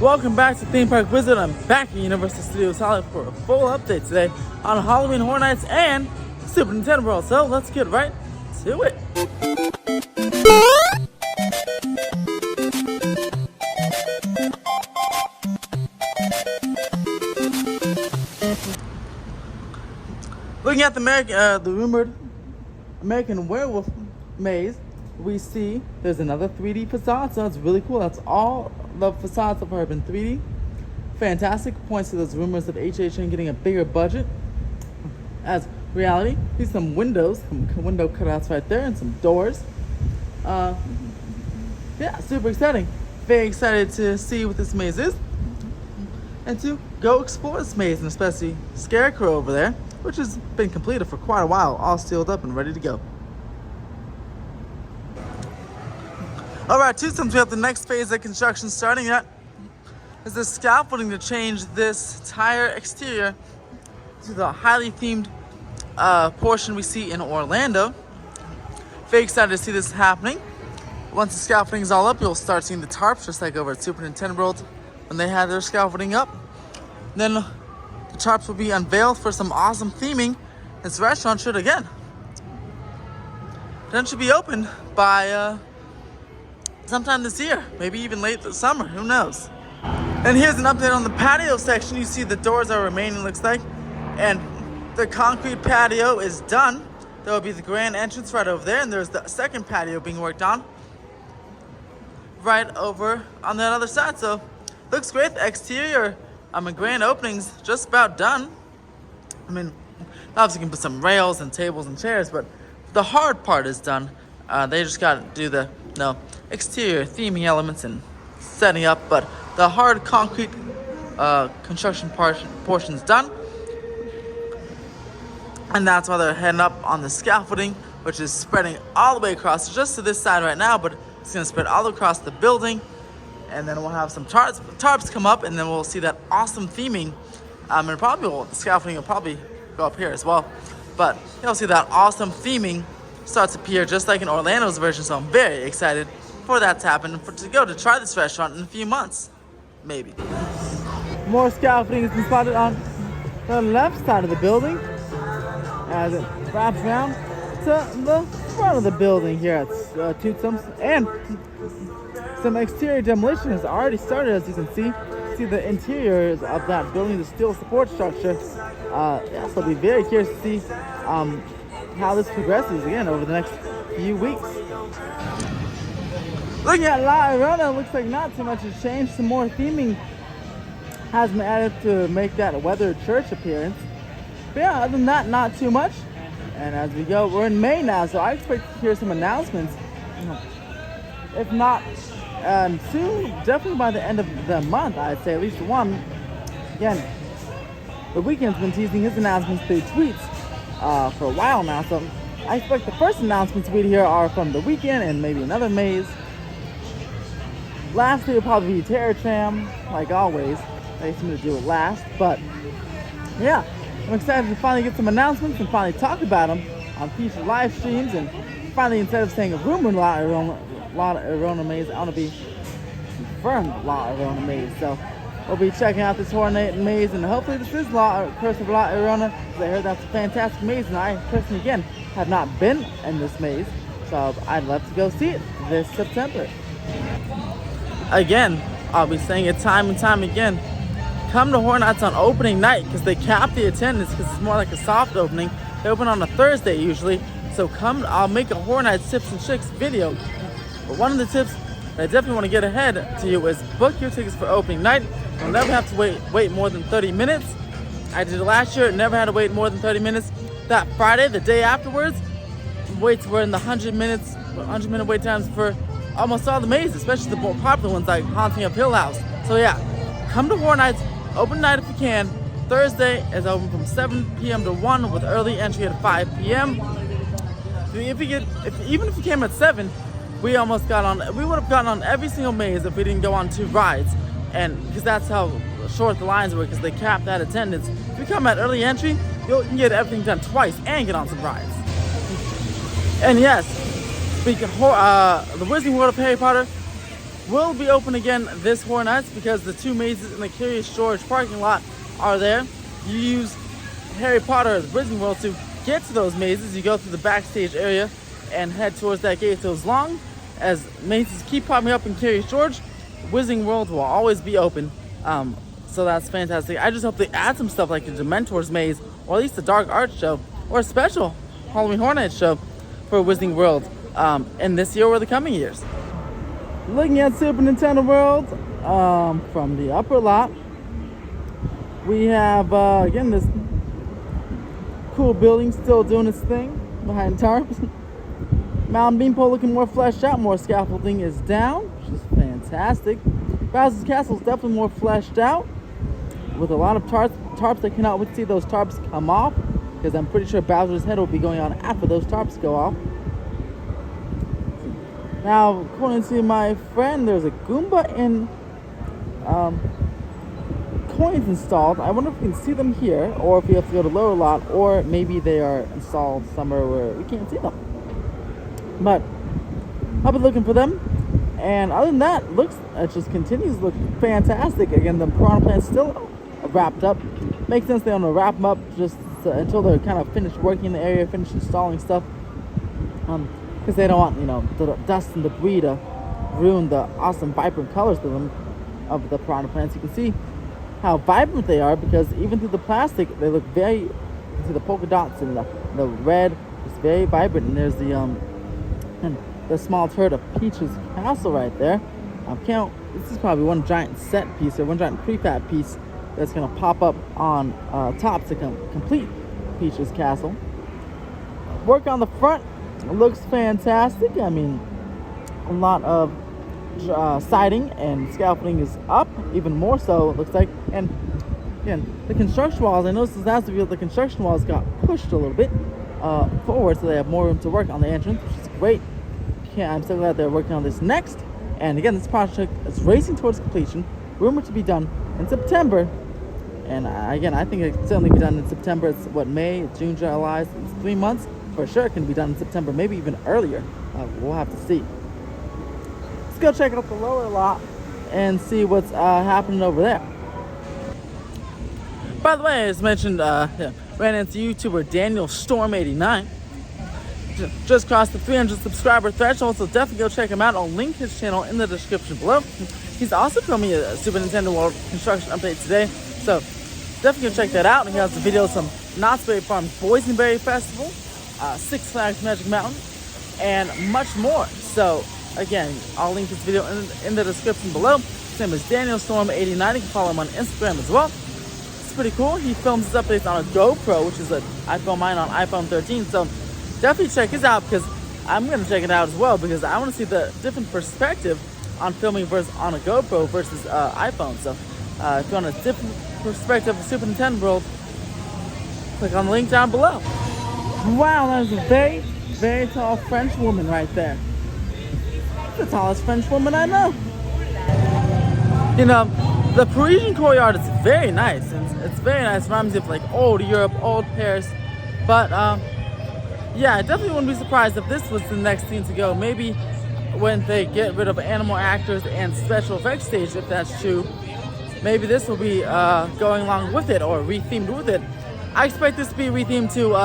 Welcome back to Theme Park Visit. I'm back at Universal Studios Hollywood for a full update today on Halloween Horror Nights and Super Nintendo World. So let's get right to it. Looking at the rumored American Werewolf maze, we see there's another 3D facade, so it's really cool. That's all the facades have been 3D. Fantastic. Points to those rumors of HHN getting a bigger budget. As reality, see some windows, some window cutouts right there, and some doors. Yeah, super exciting. Very excited to see what this maze is, and to go explore this maze, and especially Scarecrow over there, which has been completed for quite a while, all sealed up and ready to go. Alright, Toothsome, we have the next phase of construction starting at is the scaffolding to change this entire exterior to the highly themed portion we see in Orlando. Very excited to see this happening. Once the scaffolding is all up, you'll start seeing the tarps, just like over at Super Nintendo World when they had their scaffolding up. Then the tarps will be unveiled for some awesome theming. This restaurant should be open by sometime this year, maybe even late this summer, who knows. And here's an update on the patio section. You see the doors are remaining, looks like, and the concrete patio is done. There will be the grand entrance right over there, and there's the second patio being worked on right over on that other side. So looks great. The exterior, grand opening's just about done. Obviously you can put some rails and tables and chairs, but the hard part is done. They just got to do the exterior theming elements and setting up, but the hard concrete construction portion's done. And that's why they're heading up on the scaffolding, which is spreading all the way across, just to this side right now, but it's going to spread all across the building. And then we'll have some tarps come up, and then we'll see that awesome theming. And the scaffolding will probably go up here as well. But you'll see that awesome theming starts to appear just like in Orlando's version, so I'm very excited for that to happen, and to try this restaurant in a few months, maybe. More scaffolding has been spotted on the left side of the building as it wraps around to the front of the building here at Toothsome, and some exterior demolition has already started, as you can see. See the interiors of that building, the steel support structure. So I'll be very curious to see how this progresses again over the next few weeks. Looking at La Llorona, looks like not too much has changed. Some more theming has been added to make that weathered church appearance. But yeah, other than that, not too much. And as we go, we're in May now, so I expect to hear some announcements. If not soon, definitely by the end of the month, I'd say at least one. Again, The Weeknd's been teasing his announcements through tweets for a while now, so I expect the first announcements we'd hear are from The Weeknd and maybe another maze. Lastly, will probably be Terror Tram, like always. They seem to do it last, but yeah, I'm excited to finally get some announcements and finally talk about them on future live streams, and finally, instead of saying a rumored La Llorona maze, I want to be confirmed La Llorona maze. So we'll be checking out this Horror Night maze, and hopefully this is Curse of La Llorona, because I heard that's a fantastic maze, and I personally, again, have not been in this maze, so I'd love to go see it this September. Again, I'll be saying it time and time again, come to Horror Nights on opening night, because they cap the attendance, because it's more like a soft opening. They open on a Thursday usually, so come. I'll make a Horror Nights tips and tricks video, but one of the tips that I definitely want to get ahead to you is book your tickets for opening night. You'll never have to wait more than 30 minutes. I did it last year, never had to wait more than 30 minutes. That Friday, the day afterwards, waits were in the 100-minute wait times for almost all the mazes, especially the more popular ones like Haunting of Hill House. So yeah, come to Horror Nights, open night if you can. Thursday is open from 7 p.m. to 1 with early entry at 5 p.m. Even if you came at 7, we would have gotten on every single maze if we didn't go on 2 rides. And because that's how short the lines were, because they capped that attendance. If you come at early entry, you can get everything done twice and get on some rides. And yes, speaking of the Wizarding World of Harry Potter, will be open again this Horror Nights because the 2 mazes in the Curious George parking lot are there. You use Harry Potter the Wizarding World to get to those mazes. You go through the backstage area and head towards that gate. So as long as mazes keep popping up in Curious George, Wizarding World will always be open. So that's fantastic. I just hope they add some stuff like the Dementors maze, or at least a Dark Art show, or a special Halloween Horror Nights show for Wizarding World in this year or the coming years. Looking at Super Nintendo World from the upper lot, we have again this cool building still doing its thing behind tarps. Mountain Beanpole looking more fleshed out, more scaffolding is down, which is fantastic. Bowser's Castle is definitely more fleshed out, with a lot of tarps. I cannot wait to see those tarps come off, because I'm pretty sure Bowser's head will be going on after those tarps go off. Now, according to my friend, there's a Goomba and coins installed. I wonder if we can see them here, or if we have to go to lower lot, or maybe they are installed somewhere where we can't see them. But I'll be looking for them. And other than that, it just continues to look fantastic. Again, the piranha plant's still wrapped up. Makes sense they want to wrap them up just until they're kind of finished working in the area, finished installing stuff. Because they don't want, the dust and debris to ruin the awesome, vibrant colors of the piranha plants. You can see how vibrant they are, because even through the plastic, they look very. You can see the polka dots and the red. It's very vibrant. And there's the small turret of Peach's castle right there. This is probably one giant set piece, or one giant prefab piece that's going to pop up on top to complete Peach's castle. Work on the front looks fantastic. I mean, a lot of siding and scaffolding is up, even more so it looks like. And again, the construction walls, I noticed this last video, the construction walls got pushed a little bit forward, so they have more room to work on the entrance, which is great. Yeah, I'm so glad they're working on this next. And again, this project is racing towards completion, rumored to be done in September. And again, I think it can certainly be done in September. It's May, it's June, July, it's 3 months. For sure it can be done in September, maybe even earlier. We'll have to see. Let's go check out the lower lot and see what's happening over there. By the way, as mentioned, ran into YouTuber Daniel Storm89. Just crossed the 300 subscriber threshold, so definitely go check him out. I'll link his channel in the description below. He's also filming a Super Nintendo World construction update today, so definitely go check that out. He has a video of some Knott's Berry Farm Boysenberry Festival, Six Flags Magic Mountain, and much more. So again, I'll link his video in the description below. His name is Daniel Storm89. You can follow him on Instagram as well. It's pretty cool. He films his updates on a GoPro, which is I film mine on iPhone 13. So definitely check his out, because I'm going to check it out as well, because I want to see the different perspective on filming on a GoPro versus iPhone. So if you want a different perspective of Super Nintendo World, click on the link down below. Wow, that is a very, very tall French woman right there. That's the tallest French woman I know. The Parisian courtyard is very nice. It's very nice. Reminds me of like old Europe, old Paris. But yeah, I definitely wouldn't be surprised if this was the next thing to go. Maybe when they get rid of animal actors and special effects stage, if that's true, maybe this will be going along with it, or rethemed with it. I expect this to be rethemed to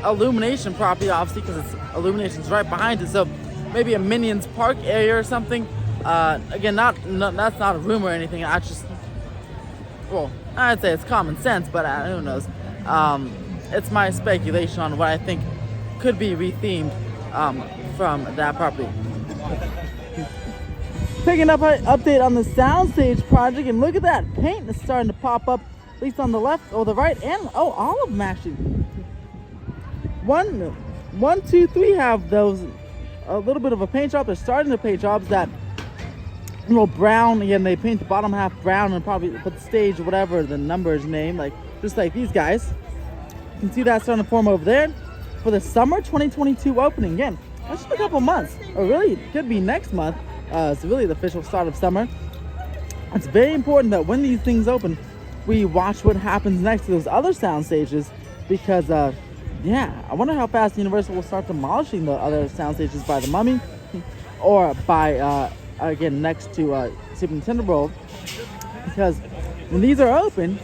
Illumination property, obviously, because Illumination's right behind it. So maybe a Minions Park area or something. Again, that's not a rumor or anything. I'd say it's common sense, but who knows. It's my speculation on what I think could be rethemed from that property. Picking up an update on the soundstage project, and look at that paint is starting to pop up, at least on the left or the right, and all of them actually. 1, 2, 3 have those a little bit of a paint job. They're starting to paint jobs that little brown. Again, they paint the bottom half brown and probably put the stage or whatever the number's name, like just like these guys. You can see that starting to form over there for the summer 2022 opening. Again, that's just a couple months, or really it could be next month. It's really the official start of summer. It's very important that when these things open, we watch what happens next to those other sound stages, because yeah, I wonder how fast Universal will start demolishing the other sound stages by the Mummy, or by again next to Super Nintendo World, because when these are open,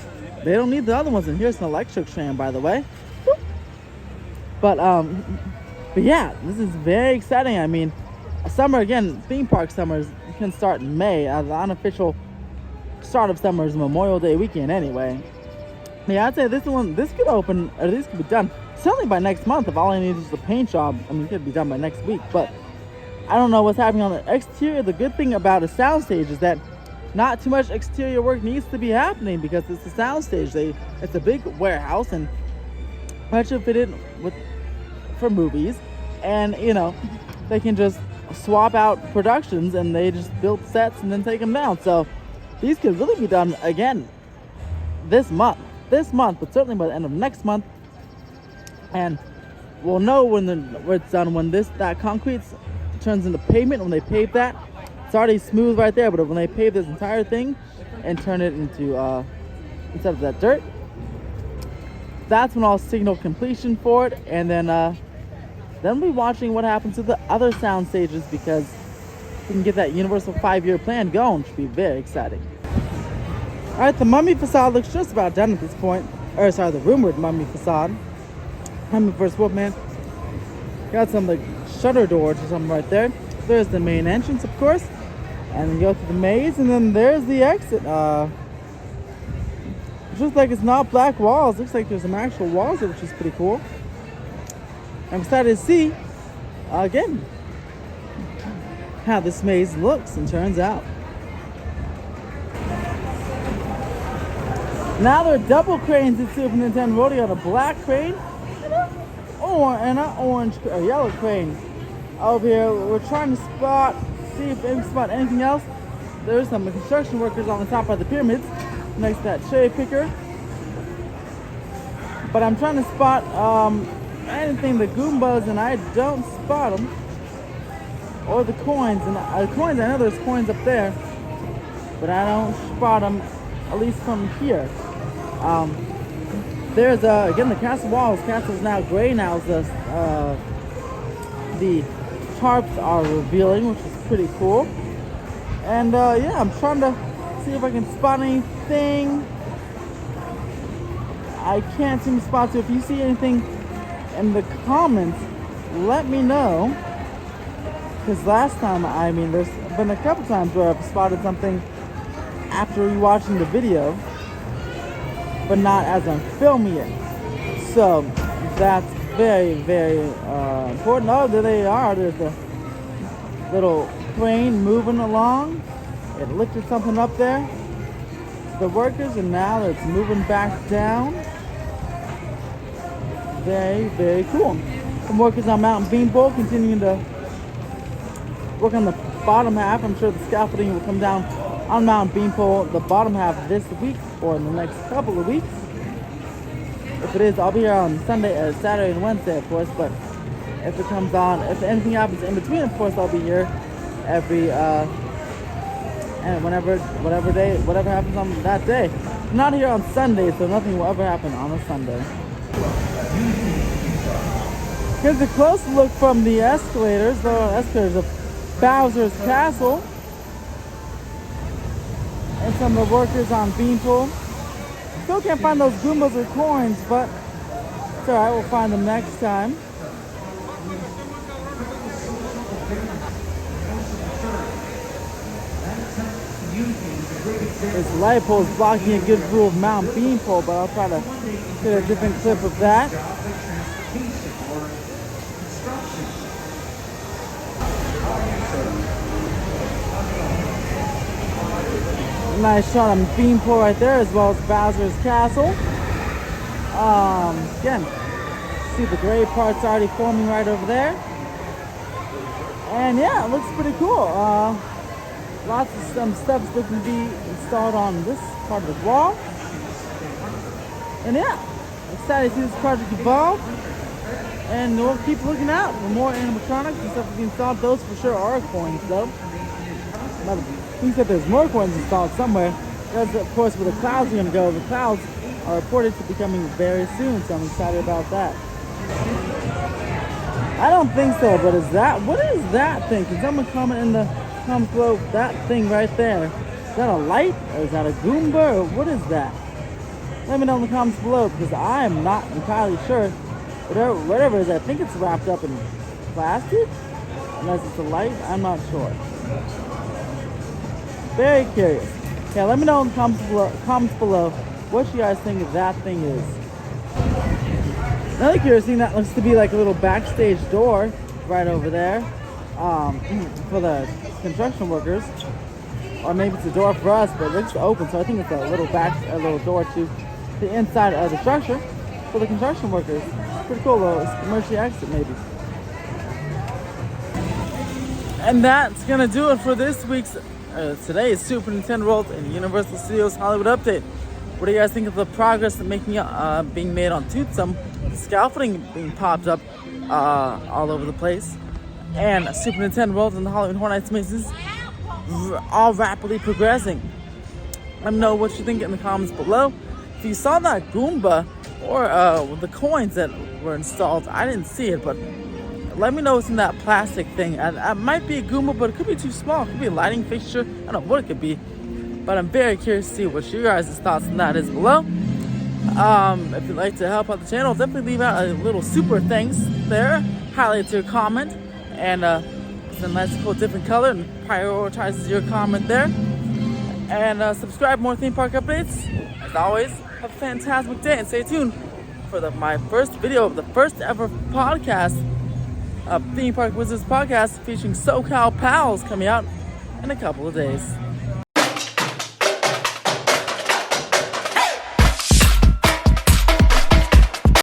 they don't need the other ones. And here's an electric train, by the way. But yeah, this is very exciting. I mean, summer, again, theme park summers can start in May. The unofficial start of summer is Memorial Day weekend anyway. Yeah, I'd say this could open, or this could be done certainly by next month if all I need is the paint job. I mean, it could be done by next week, but I don't know what's happening on the exterior. The good thing about a soundstage is that not too much exterior work needs to be happening because it's a soundstage. It's a big warehouse and retrofitted for movies, and you know, they can just swap out productions and they just build sets and then take them down. So these could really be done again this month, but certainly by the end of next month. And we'll know when it's done, when that concrete turns into pavement. When they pave that, it's already smooth right there, but when they pave this entire thing and turn it into instead of that dirt, that's when I'll signal completion for it. And then we'll be watching what happens to the other sound stages, because we can get that Universal 5-year plan going, which should be very exciting. All right, the Mummy facade looks just about done at this point. Or sorry, the rumored Mummy facade. Mummy vs. Wolfman. Got some like shutter doors or something right there. There's the main entrance, of course, and then go through the maze, and then there's the exit. It looks like it's not black walls. Looks like there's some actual walls there, which is pretty cool. I'm excited to see again how this maze looks and turns out. Now there are double cranes at Super Nintendo World. You got a black crane and an orange or yellow crane over here. We're trying to see if we can spot anything else. There's some construction workers on the top of the pyramids next to that cherry picker. But I'm trying to spot anything, the Goombas, and I don't spot them. Or the coins. And coins, I know there's coins up there, but I don't spot them, at least from here. There's again the castle walls. Castle's now gray now. The tarps are revealing, which is pretty cool. And yeah, I'm trying to see if I can spot anything. I can't seem to spot. So if you see anything in the comments, let me know. Because last time, I mean, there's been a couple times where I've spotted something after rewatching the video, but not as I'm filming it. So that's very, very important. Oh, there they are. There's a little crane moving along. It lifted something up there to the workers, and now it's moving back down. Very, very cool. Some workers on Mountain Beanpole continuing to work on the bottom half. I'm sure the scaffolding will come down on Mountain Beanpole the bottom half this week or in the next couple of weeks. If it is, I'll be here on Saturday and Wednesday, of course. But if it comes on, if anything happens in between, of course, I'll be here every and whatever happens on that day. I'm not here on Sunday, so nothing will ever happen on a Sunday. Here's a close look from the escalators. The escalators of Bowser's Castle. And some of the workers on Beanpole. Still can't find those Goombas or coins, but it's alright, we'll find them next time. This light pole is blocking a good view of Mount Beanpole, but I'll try to get a different clip of that. Nice shot on Beanpole right there, as well as Bowser's Castle. Again, see the gray parts already forming right over there. And yeah, it looks pretty cool. Lots of some stuff is looking to be installed on this part of the wall. And yeah, excited to see this project evolve. And we'll keep looking out for more animatronics and stuff to be installed. Those for sure are coins, though. He said there's more coins installed somewhere. That's, of course, where the clouds are going to go. The clouds are reported to be coming very soon, so I'm excited about that. I don't think so, but what is that thing? Can someone comment in the comments below that thing right there. Is that a light or is that a Goomba or what is that? Let me know in the comments below because I am not entirely sure. Whatever it is, I think it's wrapped up in plastic. Unless it's a light, I'm not sure. Very curious. Yeah, let me know in the comments below what you guys think that thing is. Another curious thing, that looks to be like a little backstage door right over there for the construction workers. Or maybe it's a door for us, but it looks open, so I think it's a little door to the inside of the structure for the construction workers. Pretty cool, though. It's emergency exit, maybe. And that's gonna do it for this week's today's Super Nintendo World and Universal Studios Hollywood update. What do you guys think of the progress being made on Toothsome? The scaffolding being popped up all over the place, and Super Nintendo World and the Hollywood Horror Nights mazes all rapidly progressing. Let me know what you think in the comments below. If you saw that Goomba or the coins that were installed, I didn't see it, but let me know what's in that plastic thing. It might be a Goomba, but it could be too small. It could be a lighting fixture. I don't know what it could be, but I'm very curious to see what your guys' thoughts on that is below. If you'd like to help out the channel, definitely leave out a little super thanks there. Highlight your comment and it's a nice cool different color and prioritizes your comment there. And subscribe for more theme park updates. As always, have a fantastic day and stay tuned for my first video of the first ever podcast, Theme Park Wizards podcast featuring SoCal Pals, coming out in a couple of days.